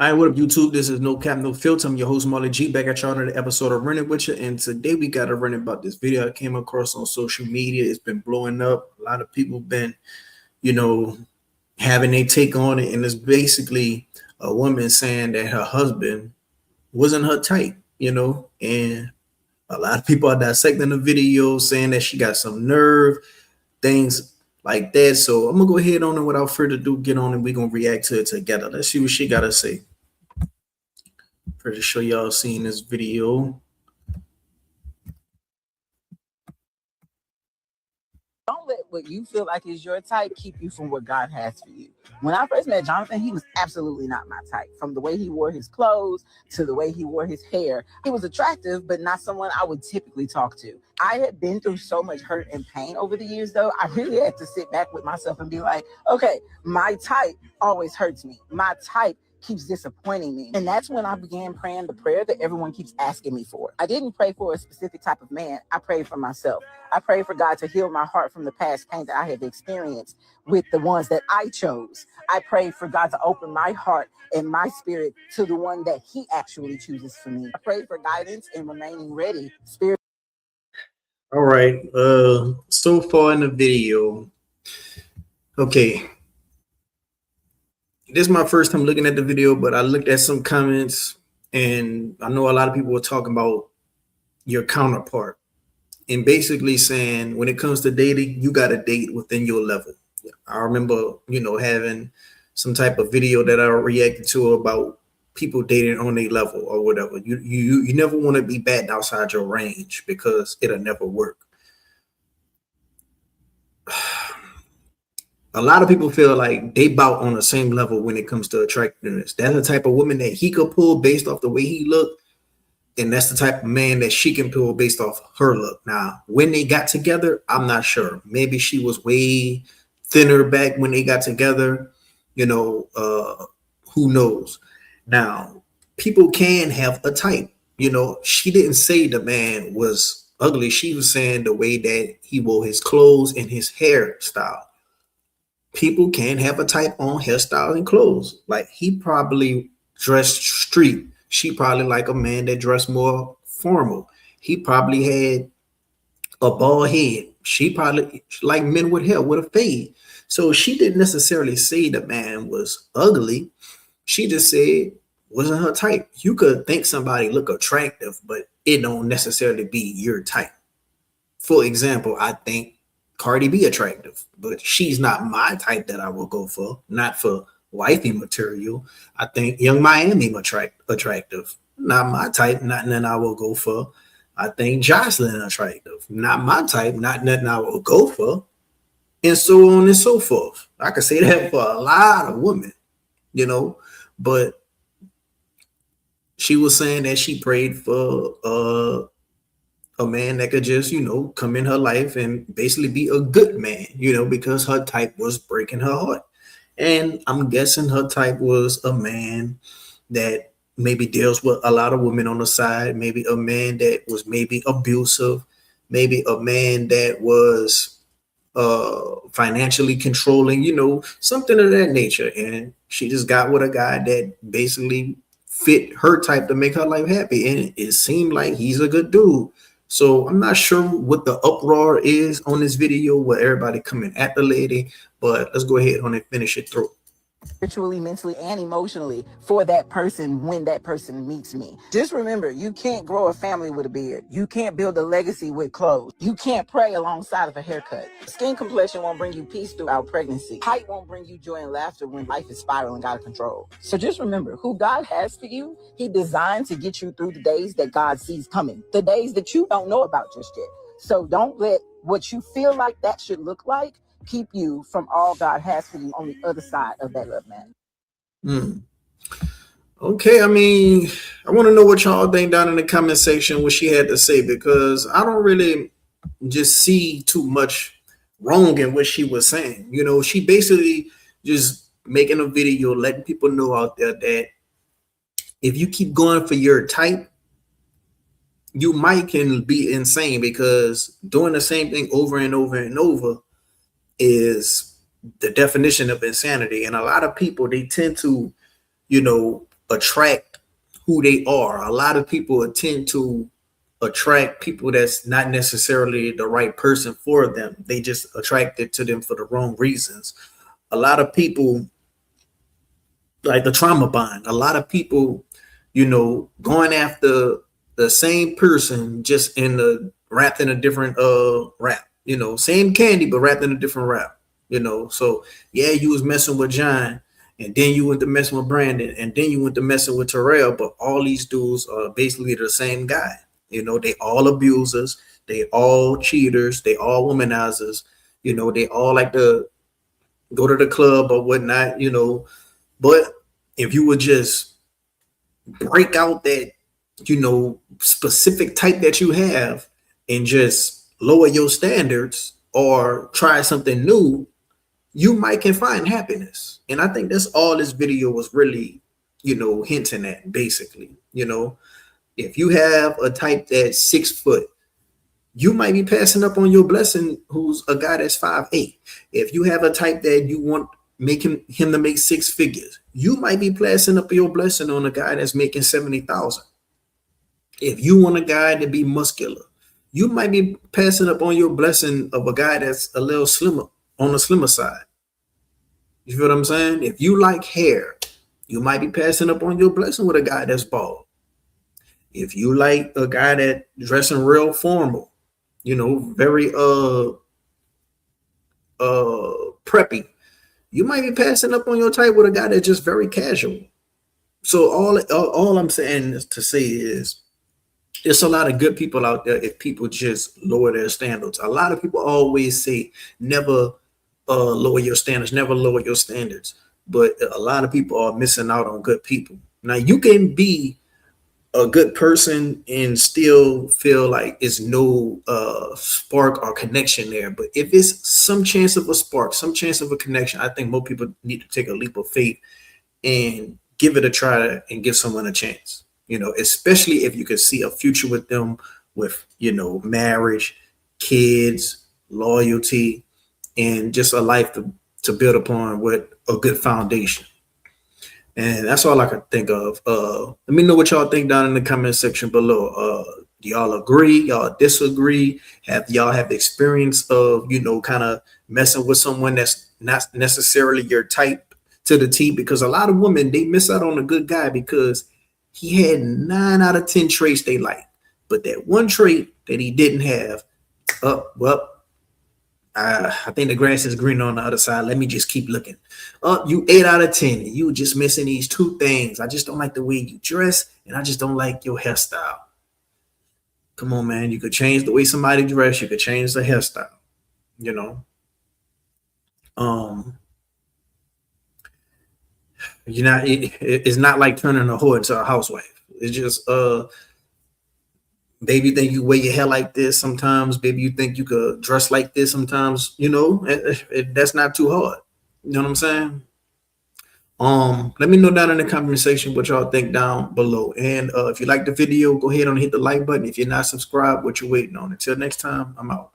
All right, what up, YouTube? This is No Cap, No Filter. I'm your host, Marley G, back at y'all another episode of Running With You. And today we got to run about this video I came across on social media. It's been blowing up. A lot of people been, you know, having a take on it. And it's basically a woman saying that her husband wasn't her type, and a lot of people are dissecting the video saying that she got some nerve, things like that. So I'm going to go ahead on and without further ado, get on and we're going to react to it together. Let's see what she got to say. Pretty sure y'all seen this video. Don't let what you feel like is your type keep you from what God has for you. When I first met Jonathan, he was absolutely not my type. From the way he wore his clothes to the way he wore his hair, he was attractive, but not someone I would typically talk to. I had been through so much hurt and pain over the years, though. I really had to sit back with myself and be like, okay, my type always hurts me. My type keeps disappointing me. And that's when I began praying the prayer that everyone keeps asking me for. I didn't pray for a specific type of man. I prayed for myself. I prayed for God to heal my heart from the past pain that I have experienced with the ones that I chose. I prayed for God to open my heart and my spirit to the one that he actually chooses for me. I prayed for guidance and remaining ready. Spirit. All right. So far in the video, okay. This is my first time looking at the video, but I looked at some comments and I know a lot of people were talking about your counterpart and basically saying when it comes to dating, you got to date within your level. I remember, having some type of video that I reacted to about people dating on a level or whatever. You never want to be batting outside your range because it'll never work. A lot of people feel like they bout on the same level when it comes to attractiveness. That's the type of woman that he could pull based off the way he looked. And that's the type of man that she can pull based off her look. Now, when they got together, I'm not sure. Maybe she was way thinner back when they got together. Who knows? Now, people can have a type. She didn't say the man was ugly. She was saying the way that he wore his clothes and his hairstyle. People can have a type on hairstyle and clothes. Like he probably dressed street. She probably like a man that dressed more formal. He probably had a bald head. She probably like men with hair with a fade. So she didn't necessarily say the man was ugly. She just said wasn't her type. You could think somebody look attractive, but it don't necessarily be your type. For example, I think Cardi B attractive, but she's not my type that I will go for, not for wifey material. I think Young Miami attractive, not my type, not nothing I will go for. I think Jocelyn attractive, not my type, not nothing I will go for, and so on and so forth. I could say that for a lot of women, but she was saying that she prayed for a man that could just, come in her life and basically be a good man, because her type was breaking her heart. And I'm guessing her type was a man that maybe deals with a lot of women on the side, maybe a man that was maybe abusive, maybe a man that was financially controlling, something of that nature. And she just got with a guy that basically fit her type to make her life happy. And it seemed like he's a good dude. So I'm not sure what the uproar is on this video where everybody coming at the lady, but let's go ahead on and finish it through. Spiritually, mentally, and emotionally for that person when that person meets me. Just remember, you can't grow a family with a beard. You can't build a legacy with clothes. You can't pray alongside of a haircut. Skin complexion won't bring you peace throughout pregnancy. Height won't bring you joy and laughter when life is spiraling out of control. So just remember, who God has for you, he designed to get you through the days that God sees coming, the days that you don't know about just yet. So don't let what you feel like that should look like keep you from all God has for you on the other side of that love, man. Okay, I mean, I want to know what y'all think down in the comment section what she had to say, because I don't really just see too much wrong in what she was saying. She basically just making a video letting people know out there that if you keep going for your type, you might can be insane, because doing the same thing over and over and over is the definition of insanity. And a lot of people, they tend to, attract who they are. A lot of people tend to attract people that's not necessarily the right person for them. They just attracted to them for the wrong reasons. A lot of people, like the trauma bond, a lot of people, going after the same person just in the wrapped in a different wrap, same candy but wrapped in a different wrap, So yeah, you was messing with John, and then you went to messing with Brandon, and then you went to messing with Terrell, but all these dudes are basically the same guy. They all abusers, they all cheaters, they all womanizers, they all like to go to the club or whatnot, But if you would just break out that, specific type that you have and just lower your standards or try something new, you might can find happiness. And I think that's all this video was really, hinting at, basically. If you have a type that's 6 foot, you might be passing up on your blessing who's a guy that's 5'8". If you have a type that you want him to make 6 figures, you might be passing up your blessing on a guy that's making 70,000. If you want a guy to be muscular, you might be passing up on your blessing of a guy that's a little slimmer, on the slimmer side. You feel what I'm saying? If you like hair, you might be passing up on your blessing with a guy that's bald. If you like a guy that dressing real formal, very preppy, you might be passing up on your type with a guy that's just very casual. So all I'm saying is to say is there's a lot of good people out there if people just lower their standards. A lot of people always say never lower your standards, never lower your standards. But a lot of people are missing out on good people. Now, you can be a good person and still feel like it's no spark or connection there. But if it's some chance of a spark, some chance of a connection, I think more people need to take a leap of faith and give it a try and give someone a chance, especially if you can see a future with them with, marriage, kids, loyalty, and just a life to build upon with a good foundation. And that's all I could think of. Let me know what y'all think down in the comment section below. Do y'all agree? Y'all disagree? Have y'all have experience of, kind of messing with someone that's not necessarily your type to the T? Because a lot of women, they miss out on a good guy because he had 9 out of 10 traits they like. But that one trait that he didn't have, I think the grass is green on the other side. Let me just keep looking. You 8 out of 10. You just missing these 2 things. I just don't like the way you dress, and I just don't like your hairstyle. Come on, man. You could change the way somebody dress. You could change the hairstyle. It's not like turning a whore into a housewife. It's just baby, you think you wear your hair like this sometimes. Baby, you think you could dress like this sometimes. That's not too hard. You know what I'm saying? Let me know down in the comment section what y'all think down below. And if you like the video, go ahead and hit the like button. If you're not subscribed, what you waiting on? Until next time, I'm out.